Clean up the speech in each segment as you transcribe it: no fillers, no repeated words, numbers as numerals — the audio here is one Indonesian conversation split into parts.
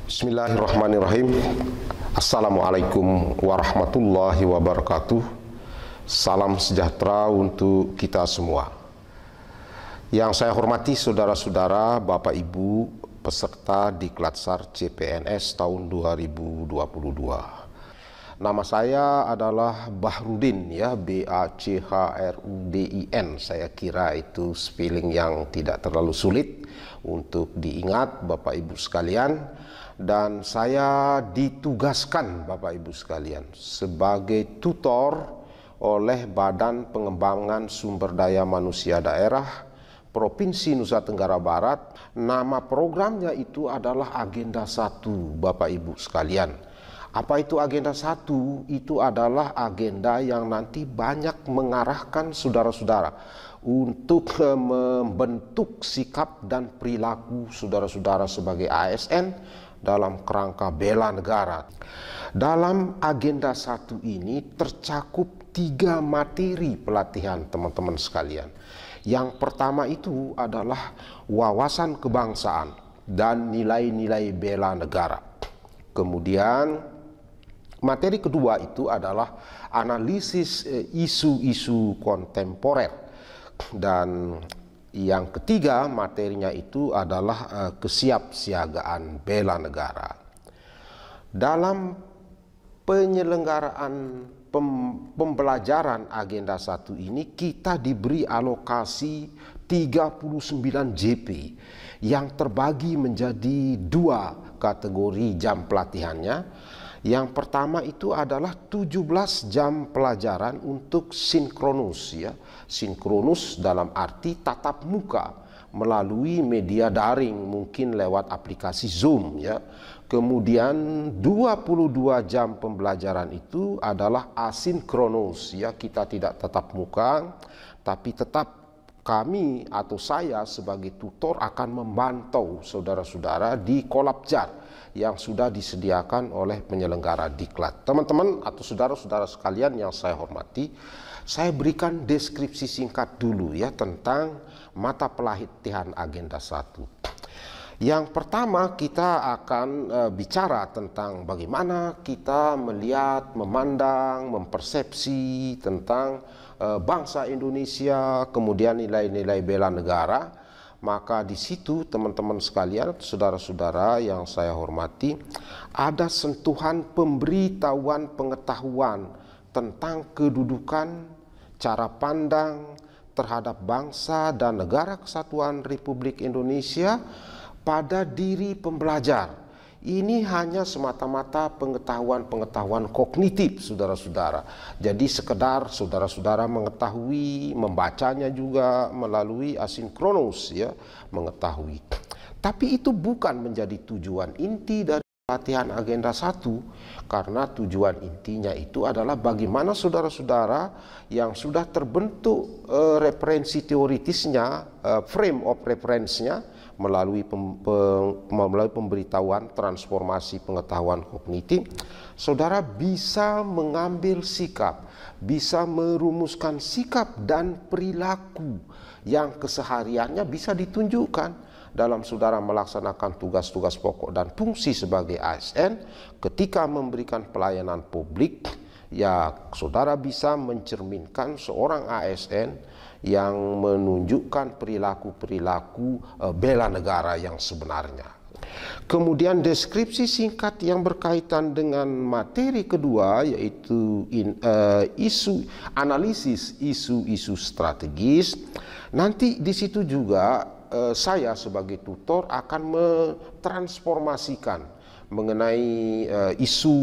Bismillahirrahmanirrahim. Assalamualaikum warahmatullahi wabarakatuh. Salam sejahtera untuk kita semua. Yang saya hormati saudara-saudara, Bapak Ibu peserta Diklatsar CPNS tahun 2022. Nama saya adalah Bahrudin, ya, Bachrudin. Saya kira itu spelling yang tidak terlalu sulit untuk diingat Bapak Ibu sekalian. Dan saya ditugaskan Bapak Ibu sekalian sebagai tutor oleh Badan Pengembangan Sumber Daya Manusia Daerah Provinsi Nusa Tenggara Barat. Nama programnya itu adalah Agenda 1, Bapak Ibu sekalian. Apa itu Agenda 1? Itu adalah agenda yang nanti banyak mengarahkan saudara-saudara untuk membentuk sikap dan perilaku saudara-saudara sebagai ASN dalam kerangka bela negara. Dalam Agenda 1 ini tercakup 3 materi pelatihan teman-teman sekalian. Yang pertama itu adalah wawasan kebangsaan dan nilai-nilai bela negara. Kemudian materi kedua itu adalah analisis isu-isu kontemporer. Dan yang ketiga materinya itu adalah kesiapsiagaan bela negara. Dalam penyelenggaraan pembelajaran Agenda 1 ini kita diberi alokasi 39 JP yang terbagi menjadi 2 kategori jam pelatihannya. Yang pertama itu adalah 17 jam pelajaran untuk sinkronus, ya. Sinkronus dalam arti tatap muka melalui media daring, mungkin lewat aplikasi Zoom, ya. Kemudian 22 jam pembelajaran itu adalah asinkronus, ya. Kita tidak tatap muka, tapi tetap kami atau saya sebagai tutor akan memantau saudara-saudara di kolabjar yang sudah disediakan oleh penyelenggara diklat. Teman-teman atau saudara-saudara sekalian yang saya hormati, saya berikan deskripsi singkat dulu, ya, tentang mata pelatihan Agenda 1. Yang pertama kita akan bicara tentang bagaimana kita melihat, memandang, mempersepsi tentang bangsa Indonesia, kemudian nilai-nilai bela negara. Maka di situ teman-teman sekalian, saudara-saudara yang saya hormati, ada sentuhan pemberitahuan pengetahuan tentang kedudukan, cara pandang terhadap bangsa dan negara kesatuan Republik Indonesia pada diri pembelajar. Ini hanya semata-mata pengetahuan-pengetahuan kognitif, saudara-saudara. Jadi sekedar saudara-saudara mengetahui, membacanya juga melalui asinkronus, ya, mengetahui. Tapi itu bukan menjadi tujuan inti dari pelatihan Agenda 1, karena tujuan intinya itu adalah bagaimana saudara-saudara yang sudah terbentuk referensi teoritisnya, frame of reference-nya, melalui pemberitahuan transformasi pengetahuan kognitif, saudara bisa mengambil sikap, bisa merumuskan sikap dan perilaku yang kesehariannya bisa ditunjukkan dalam saudara melaksanakan tugas-tugas pokok dan fungsi sebagai ASN. Ketika memberikan pelayanan publik, ya, saudara bisa mencerminkan seorang ASN yang menunjukkan perilaku-perilaku bela negara yang sebenarnya. Kemudian deskripsi singkat yang berkaitan dengan materi kedua, yaitu analisis isu-isu strategis. Nanti di situ juga saya sebagai tutor akan mentransformasikan mengenai isu,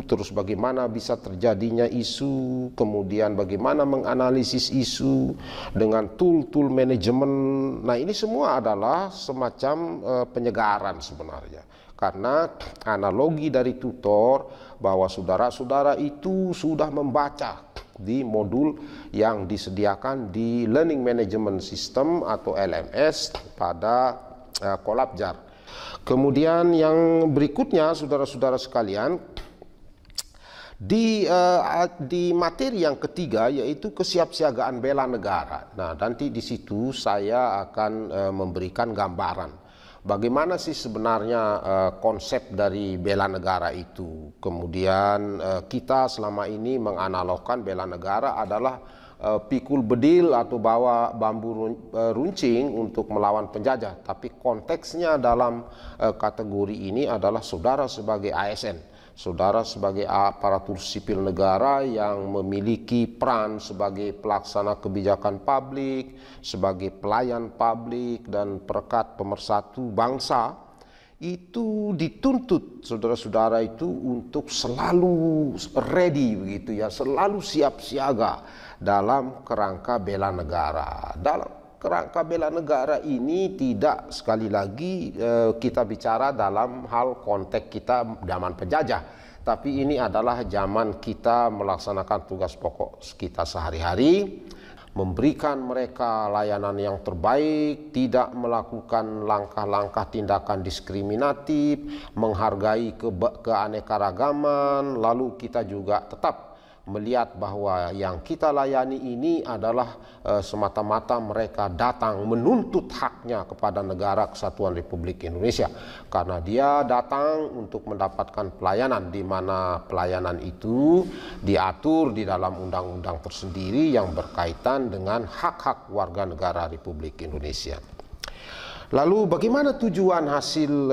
terus bagaimana bisa terjadinya isu, kemudian bagaimana menganalisis isu dengan tool-tool manajemen. Nah, ini semua adalah semacam penyegaran sebenarnya, karena analogi dari tutor bahwa saudara-saudara itu sudah membaca di modul yang disediakan di Learning Management System atau LMS pada kolabjar. Kemudian yang berikutnya, saudara-saudara sekalian, di materi yang ketiga, yaitu kesiapsiagaan bela negara. Nah, nanti di situ saya akan memberikan gambaran Bagaimana sih sebenarnya konsep dari bela negara itu? Kemudian kita selama ini menganalogkan bela negara adalah pikul bedil atau bawa bambu runcing untuk melawan penjajah. Tapi konteksnya dalam kategori ini adalah saudara sebagai ASN. Saudara sebagai aparatur sipil negara yang memiliki peran sebagai pelaksana kebijakan publik, sebagai pelayan publik dan perekat pemersatu bangsa, itu dituntut saudara-saudara itu untuk selalu ready begitu ya, selalu siap siaga dalam kerangka bela negara. Dalam kerangka bela negara ini tidak, sekali lagi kita bicara dalam hal konteks kita zaman penjajah, tapi ini adalah zaman kita melaksanakan tugas pokok kita sehari-hari, memberikan mereka layanan yang terbaik, tidak melakukan langkah-langkah tindakan diskriminatif, menghargai keanekaragaman, lalu kita juga tetap melihat bahwa yang kita layani ini adalah semata-mata mereka datang menuntut haknya kepada negara kesatuan Republik Indonesia, karena dia datang untuk mendapatkan pelayanan, di mana pelayanan itu diatur di dalam undang-undang tersendiri yang berkaitan dengan hak-hak warga negara Republik Indonesia. Lalu bagaimana tujuan hasil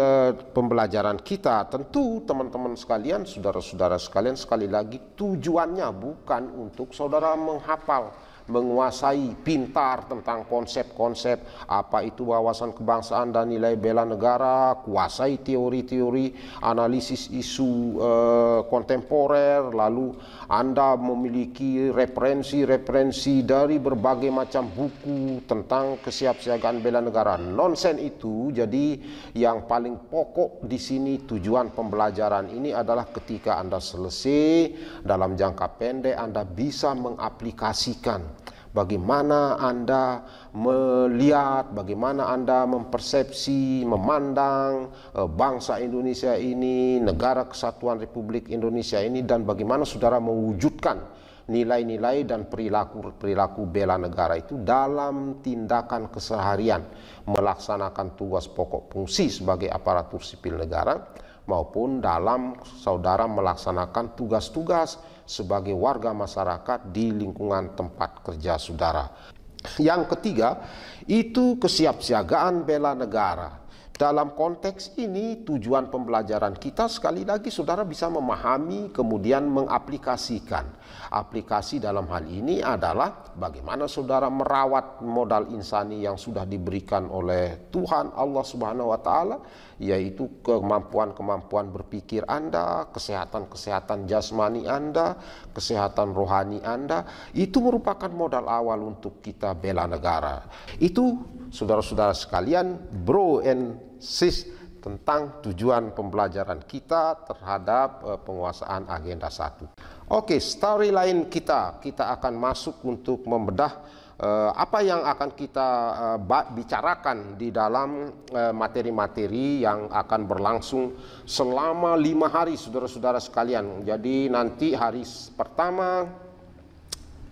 pembelajaran kita? Tentu teman-teman sekalian, saudara-saudara sekalian, sekali lagi tujuannya bukan untuk saudara menghafal, menguasai pintar tentang konsep-konsep apa itu wawasan kebangsaan dan nilai bela negara, kuasai teori-teori analisis isu kontemporer, lalu Anda memiliki referensi-referensi dari berbagai macam buku tentang kesiapsiagaan bela negara. Nonsen itu. Jadi yang paling pokok di sini tujuan pembelajaran ini adalah ketika Anda selesai dalam jangka pendek Anda bisa mengaplikasikan bagaimana Anda melihat, bagaimana Anda mempersepsi, memandang bangsa Indonesia ini, negara kesatuan Republik Indonesia ini, dan bagaimana saudara mewujudkan nilai-nilai dan perilaku bela negara itu dalam tindakan keseharian, melaksanakan tugas pokok fungsi sebagai aparatur sipil negara, maupun dalam saudara melaksanakan tugas-tugas sebagai warga masyarakat di lingkungan tempat kerja saudara. Yang ketiga, itu kesiapsiagaan bela negara. Dalam konteks ini tujuan pembelajaran kita sekali lagi saudara bisa memahami kemudian mengaplikasikan. Aplikasi dalam hal ini adalah bagaimana saudara merawat modal insani yang sudah diberikan oleh Tuhan Allah Subhanahu wa taala, yaitu kemampuan-kemampuan berpikir Anda, kesehatan-kesehatan jasmani Anda, kesehatan rohani Anda. Itu merupakan modal awal untuk kita bela negara. Itu saudara-saudara sekalian, bro and sis, tentang tujuan pembelajaran kita terhadap penguasaan agenda 1. Oke, storyline kita akan masuk untuk membedah apa yang akan kita bicarakan di dalam materi-materi yang akan berlangsung selama 5 hari saudara-saudara sekalian. Jadi nanti hari pertama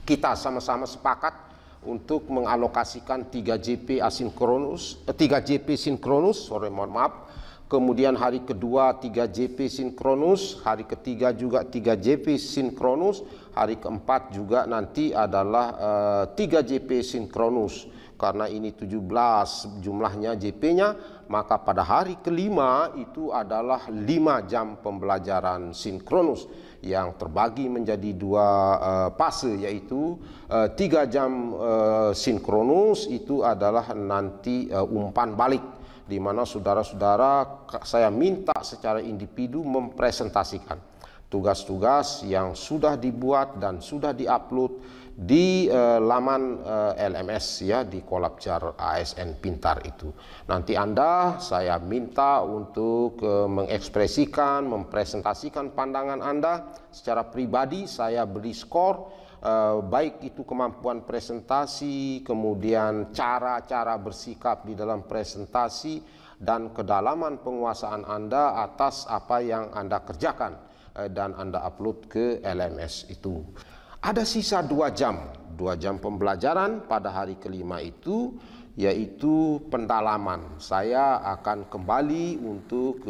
kita sama-sama sepakat untuk mengalokasikan 3 JP sinkronus, kemudian hari kedua 3 JP sinkronus, hari ketiga juga 3 JP sinkronus, hari keempat juga nanti adalah 3 JP sinkronus. Karena ini 17 jumlahnya JP-nya, maka pada hari kelima itu adalah 5 jam pembelajaran sinkronus yang terbagi menjadi 2 fase, yaitu 3 jam sinkronus itu adalah nanti umpan balik, di mana saudara-saudara saya minta secara individu mempresentasikan tugas-tugas yang sudah dibuat dan sudah diupload di laman LMS ya, di Kolabjar ASN Pintar itu. Nanti saya minta untuk mengekspresikan, mempresentasikan pandangan Anda secara pribadi. Saya beri skor, baik itu kemampuan presentasi, kemudian cara-cara bersikap di dalam presentasi, dan kedalaman penguasaan Anda atas apa yang Anda kerjakan dan Anda upload ke LMS itu. Ada sisa 2 jam pembelajaran pada hari kelima itu. yaitu pendalaman. Saya akan kembali untuk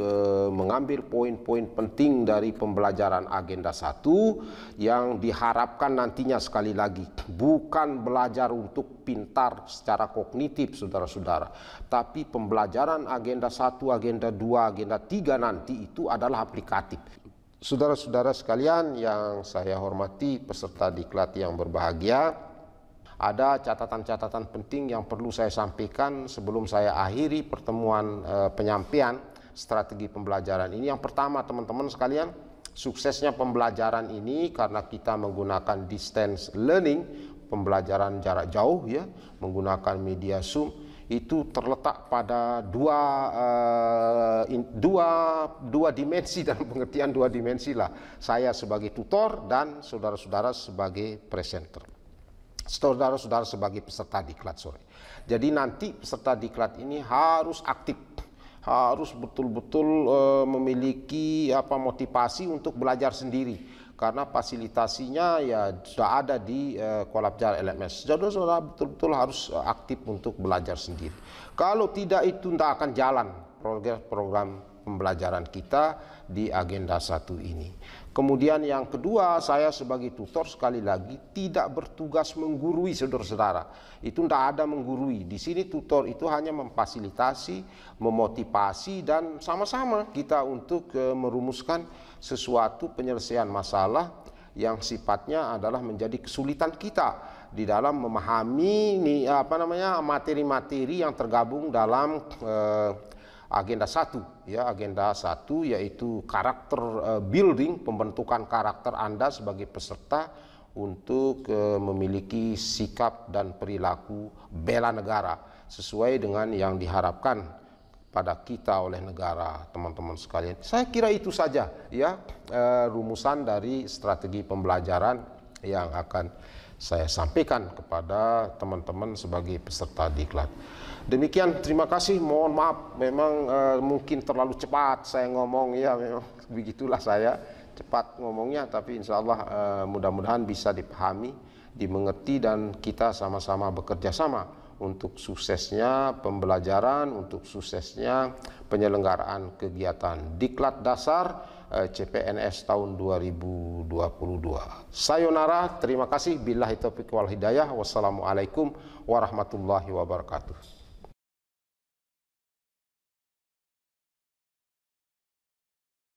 mengambil poin-poin penting dari pembelajaran agenda 1 yang diharapkan nantinya, sekali lagi, bukan belajar untuk pintar secara kognitif saudara-saudara, tapi pembelajaran agenda 1, agenda 2, agenda 3 nanti itu adalah aplikatif. Saudara-saudara sekalian yang saya hormati, peserta diklat yang berbahagia, ada catatan-catatan penting yang perlu saya sampaikan sebelum saya akhiri pertemuan penyampaian strategi pembelajaran ini. Yang pertama, teman-teman sekalian, suksesnya pembelajaran ini karena kita menggunakan distance learning, pembelajaran jarak jauh ya, menggunakan media Zoom, itu terletak pada dua dimensi, dalam pengertian dua dimensi lah. Saya sebagai tutor dan saudara-saudara sebagai presenter. Saudara-saudara sebagai peserta diklat sore. Jadi nanti peserta diklat ini harus aktif, harus betul-betul memiliki motivasi untuk belajar sendiri, karena fasilitasinya ya sudah ada di Kolabjar LMS. Saudara-saudara betul-betul harus aktif untuk belajar sendiri. Kalau tidak, itu tidak akan jalan program pembelajaran kita di agenda 1 ini. Kemudian yang kedua, saya sebagai tutor sekali lagi tidak bertugas menggurui saudara-saudara. Itu tidak ada menggurui. Di sini tutor itu hanya memfasilitasi, memotivasi, dan sama-sama kita untuk merumuskan sesuatu penyelesaian masalah yang sifatnya adalah menjadi kesulitan kita di dalam memahami materi-materi yang tergabung dalam agenda 1 ya, agenda 1 yaitu karakter building, pembentukan karakter Anda sebagai peserta untuk memiliki sikap dan perilaku bela negara sesuai dengan yang diharapkan pada kita oleh negara, teman-teman sekalian. Saya kira itu saja ya rumusan dari strategi pembelajaran yang akan saya sampaikan kepada teman-teman sebagai peserta diklat. Demikian, terima kasih. Mohon maaf, memang mungkin terlalu cepat saya ngomong ya, memang begitulah saya cepat ngomongnya, tapi insya Allah mudah-mudahan bisa dipahami, dimengerti, dan kita sama-sama bekerja sama untuk suksesnya pembelajaran, untuk suksesnya penyelenggaraan kegiatan diklat dasar CPNS tahun 2022. Sayonara, terima kasih. Billahi taufiq wal hidayah. Wassalamualaikum warahmatullahi wabarakatuh.